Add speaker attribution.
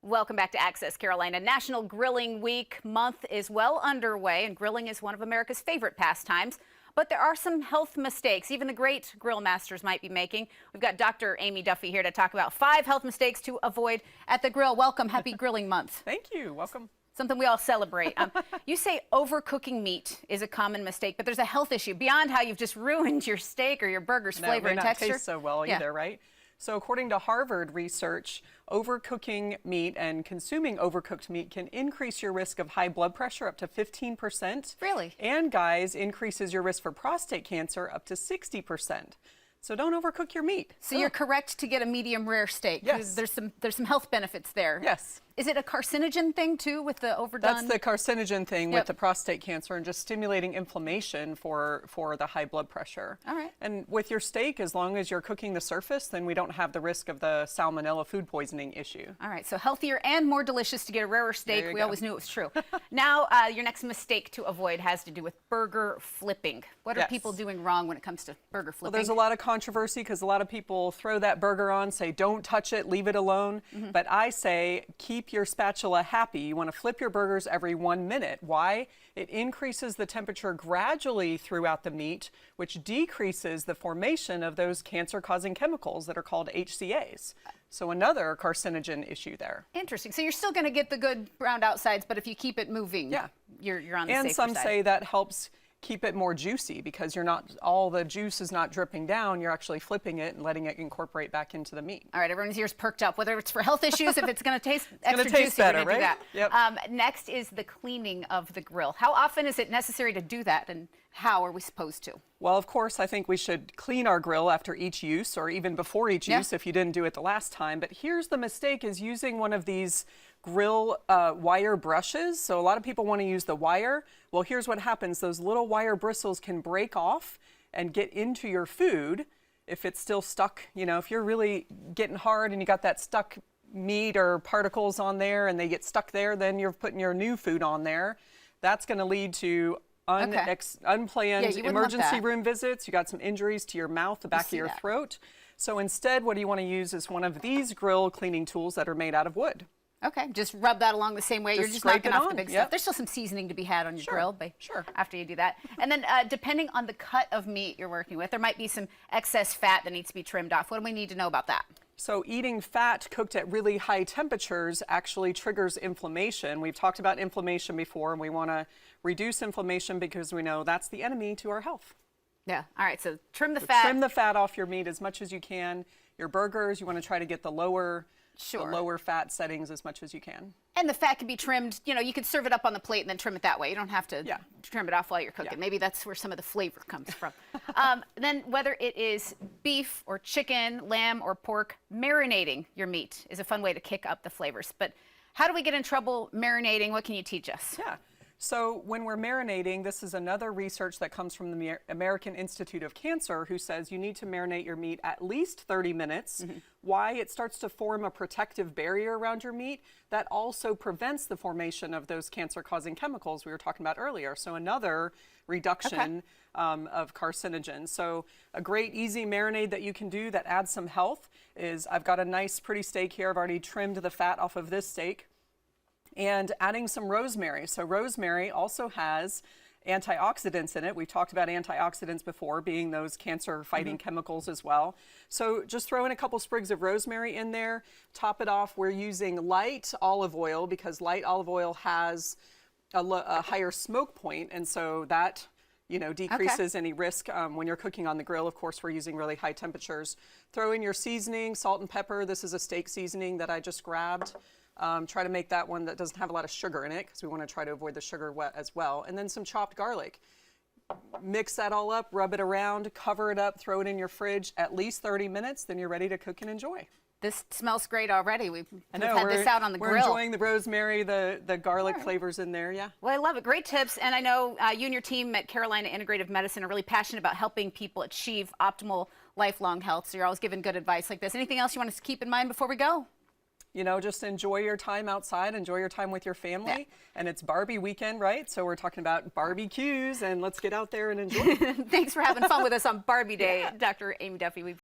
Speaker 1: Welcome back to Access Carolina. National Grilling Week month is well underway, and grilling is one of America's favorite pastimes. But there are some health mistakes even the great grill masters might be making. We've got Dr. Aimee Duffy here to talk about 5 health mistakes to avoid at the grill. Welcome. Happy Grilling Month.
Speaker 2: Thank you. Welcome.
Speaker 1: Something we all celebrate. You say overcooking meat is a common mistake, but there's a health issue beyond how you've just ruined your steak or your burger's flavor and texture.
Speaker 2: It may not taste so well either, right? So according to Harvard research, overcooking meat and consuming overcooked meat can increase your risk of high blood pressure up to 15%.
Speaker 1: Really?
Speaker 2: And guys, increases your risk for prostate cancer up to 60%. So don't overcook your meat.
Speaker 1: So you're correct to get a medium rare steak.
Speaker 2: Yes.
Speaker 1: There's some health benefits there.
Speaker 2: Yes.
Speaker 1: Is it a carcinogen thing too with the overdone?
Speaker 2: That's the carcinogen thing with the prostate cancer and just stimulating inflammation for the high blood pressure.
Speaker 1: All right.
Speaker 2: And with your steak, as long as you're cooking the surface, then we don't have the risk of the salmonella food poisoning issue.
Speaker 1: All right, so healthier and more delicious to get a rarer steak. We always knew it was true. Now, your next mistake to avoid has to do with burger flipping. What are people doing wrong when it comes to burger flipping?
Speaker 2: Well, there's a lot of controversy because a lot of people throw that burger on, say, don't touch it, leave it alone. But I say, keep your spatula happy. You want to flip your burgers every 1 minute. Why? It increases the temperature gradually throughout the meat, which decreases the formation of those cancer-causing chemicals that are called HCAs. So another carcinogen issue there.
Speaker 1: Interesting. So you're still going to get the good browned outsides, but if you keep it moving, you're on the safer side.
Speaker 2: And some say that helps keep it more juicy because you're not, all the juice is not dripping down, you're actually flipping it and letting it incorporate back into the meat.
Speaker 1: All right, everyone's ears perked up, whether it's for health issues, if it's going to taste extra
Speaker 2: taste
Speaker 1: juicy,
Speaker 2: better,
Speaker 1: we're going to do
Speaker 2: right?
Speaker 1: that.
Speaker 2: Yep.
Speaker 1: Next is the cleaning of the grill. How often is it necessary to do that, and how are we supposed to?
Speaker 2: Well, of course, I think we should clean our grill after each use or even before each use if you didn't do it the last time. But here's the mistake is using one of these grill wire brushes. So a lot of people want to use the wire. Well, here's what happens. Those little wire bristles can break off and get into your food if it's still stuck. You know, if you're really getting hard and you got that stuck meat or particles on there and they get stuck there, then you're putting your new food on there. That's going to lead to unplanned emergency room visits. You got some injuries to your mouth, the back of your throat. So instead, what you want to use is one of these grill cleaning tools that are made out of wood.
Speaker 1: Okay, just rub that along the same way. You're just knocking off the big stuff. There's still some seasoning to be had on your grill after you do that. And then depending on the cut of meat you're working with, there might be some excess fat that needs to be trimmed off. What do we need to know about that?
Speaker 2: So eating fat cooked at really high temperatures actually triggers inflammation. We've talked about inflammation before, and we want to reduce inflammation because we know that's the enemy to our health.
Speaker 1: Yeah. All right. So trim the fat.
Speaker 2: Trim the fat off your meat as much as you can. Your burgers, you want to try to get the lower fat settings as much as you can.
Speaker 1: And the fat can be trimmed, you know, you could serve it up on the plate and then trim it that way. You don't have to trim it off while you're cooking. Maybe that's where some of the flavor comes from. Then whether it is beef or chicken, lamb or pork, marinating your meat is a fun way to kick up the flavors. But how do we get in trouble marinating? What can you teach us?
Speaker 2: Yeah. So when we're marinating, this is another research that comes from the American Institute of Cancer, who says you need to marinate your meat at least 30 minutes. Why? It starts to form a protective barrier around your meat that also prevents the formation of those cancer-causing chemicals we were talking about earlier. So another reduction of carcinogens. So a great easy marinade that you can do that adds some health is, I've got a nice pretty steak here. I've already trimmed the fat off of this steak. And adding some rosemary. So rosemary also has antioxidants in it. We've talked about antioxidants before, being those cancer-fighting chemicals as well. So just throw in a couple sprigs of rosemary in there. Top it off. We're using light olive oil because light olive oil has a higher smoke point, and so that decreases any risk when you're cooking on the grill. Of course, we're using really high temperatures. Throw in your seasoning, salt and pepper. This is a steak seasoning that I just grabbed. Try to make that one that doesn't have a lot of sugar in it because we want to try to avoid the sugar as well. And then some chopped garlic. Mix that all up, rub it around, cover it up, throw it in your fridge at least 30 minutes, then you're ready to cook and enjoy.
Speaker 1: This smells great already. We've had this out on the grill.
Speaker 2: We're enjoying the rosemary, the garlic flavors in there,
Speaker 1: Well, I love it. Great tips. And I know you and your team at Carolina Integrative Medicine are really passionate about helping people achieve optimal lifelong health. So you're always giving good advice like this. Anything else you want us to keep in mind before we go?
Speaker 2: You know, just enjoy your time outside, enjoy your time with your family. And it's Barbie weekend, right? So we're talking about barbecues, and let's get out there and enjoy.
Speaker 1: Thanks for having fun with us on Barbie Day, Dr. Aimee Duffy.